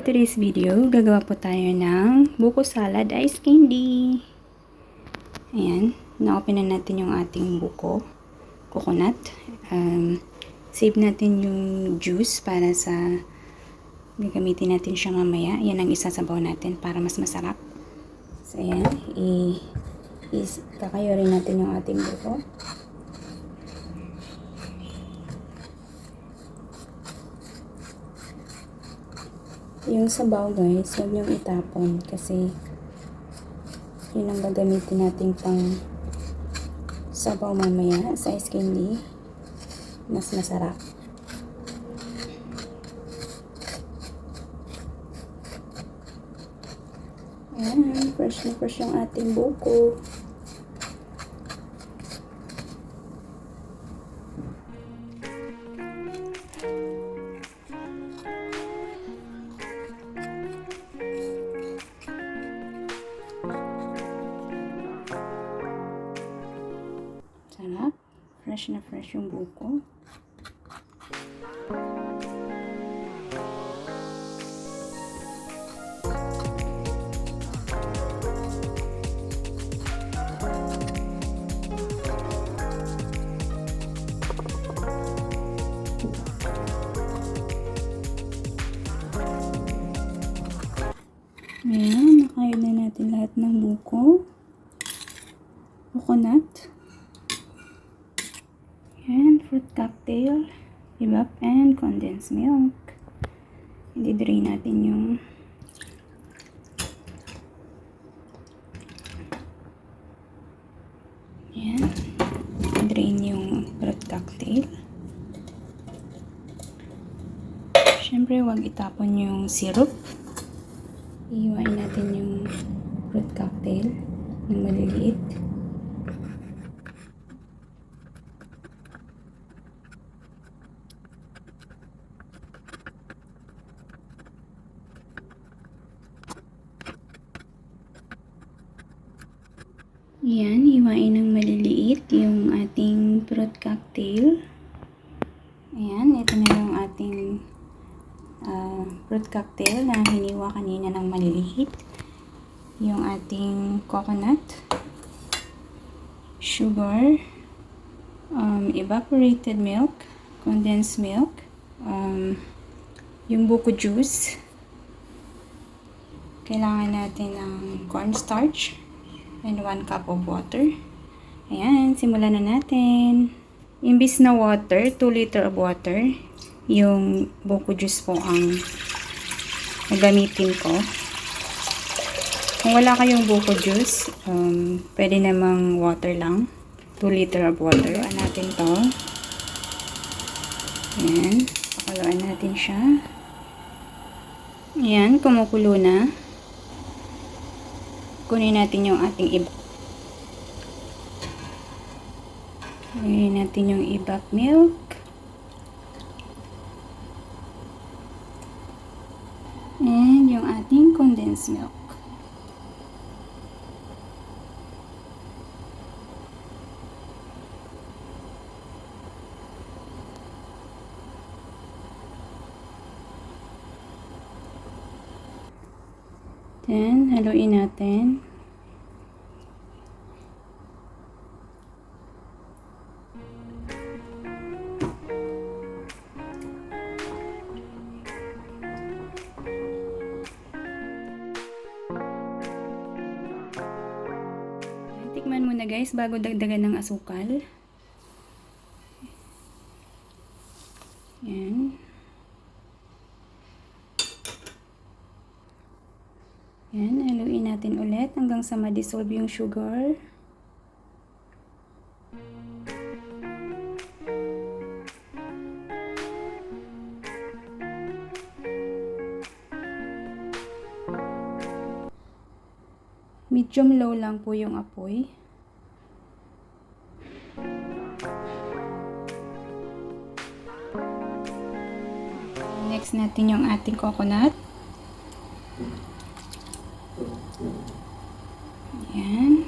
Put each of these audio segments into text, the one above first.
today's video, gagawa po tayo ng buko salad ice candy. Ayan, na-open na natin yung ating buko, coconut. Save natin yung juice para sa gagamitin natin siya mamaya. Yan ang isasabaw natin para mas masarap. So ayan, kakayo rin natin yung ating buko. Yung sabaw guys, huwag niyong itapon kasi yun ang gagamitin natin pang sabaw mamaya sa ice candy. Mas masarap. Ayan, fresh na fresh yung ating buko. Sarap. Fresh na fresh yung buko. Ayan, nakain na natin lahat ng buko. Coconut. And fruit cocktail, evap, and condensed milk. I-drain natin yung ayan, i-drain yung fruit cocktail. Syempre, huwag itapon yung syrup. Iiwain natin yung fruit cocktail ng maliliit. Ayan, hiwain ng maliliit yung ating fruit cocktail. Ayan, ito na yung ating fruit cocktail na hiniwa kanina ng maliliit. Yung ating coconut, sugar, evaporated milk, condensed milk, yung buko juice. Kailangan natin ng cornstarch and 1 cup of water. Ayan, simulan na natin. Imbis na water, 2 liter of water. Yung buko juice po ang gagamitin ko. Kung wala kayong buko juice, pwede namang water lang. 2 liter of water. Ayan natin to. Ayan, pakuluan natin siya. Ayan, kumukulo na. Kunin natin yung ating ibap. Kunin natin yung ibap milk. And yung ating condensed milk. Then, haluin natin. Tikman muna guys bago dagdagan ng asukal. Yan. Yan, haluin natin ulit hanggang sa ma-dissolve yung sugar. Medium low lang po yung apoy. Next natin yung ating coconut. Ayan.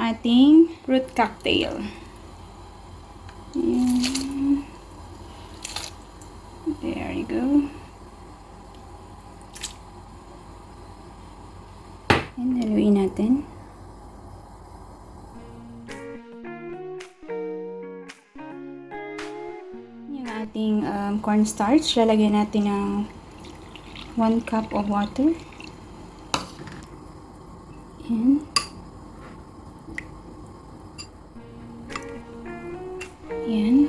ating fruit cocktail. Ayan. There you go. And haluin natin. Yung ating cornstarch, lalagyan natin ng 1 cup of water. Ayan. Ayan.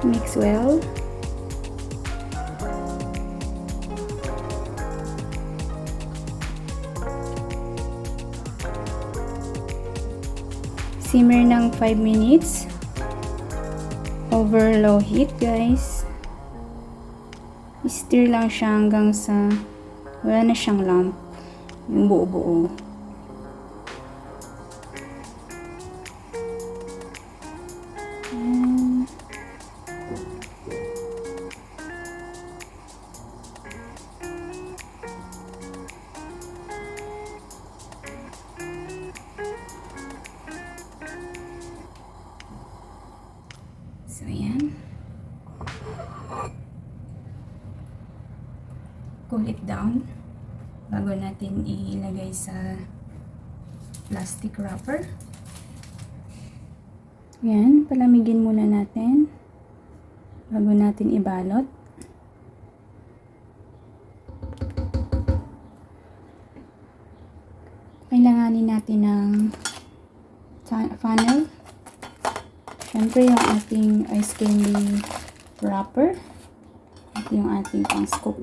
Mix well. Simmer ng 5 minutes. Over low heat, guys. I-stir lang siya hanggang sa wala na siyang lump. Yung buo-buo. So, ayan. Cool it down bago natin ilagay sa plastic wrapper. Ayan, palamigin muna natin bago natin ibalot. Kailanganin natin ng funnel. Siyempre, yung ating ice candy wrapper at yung ating pang scoop.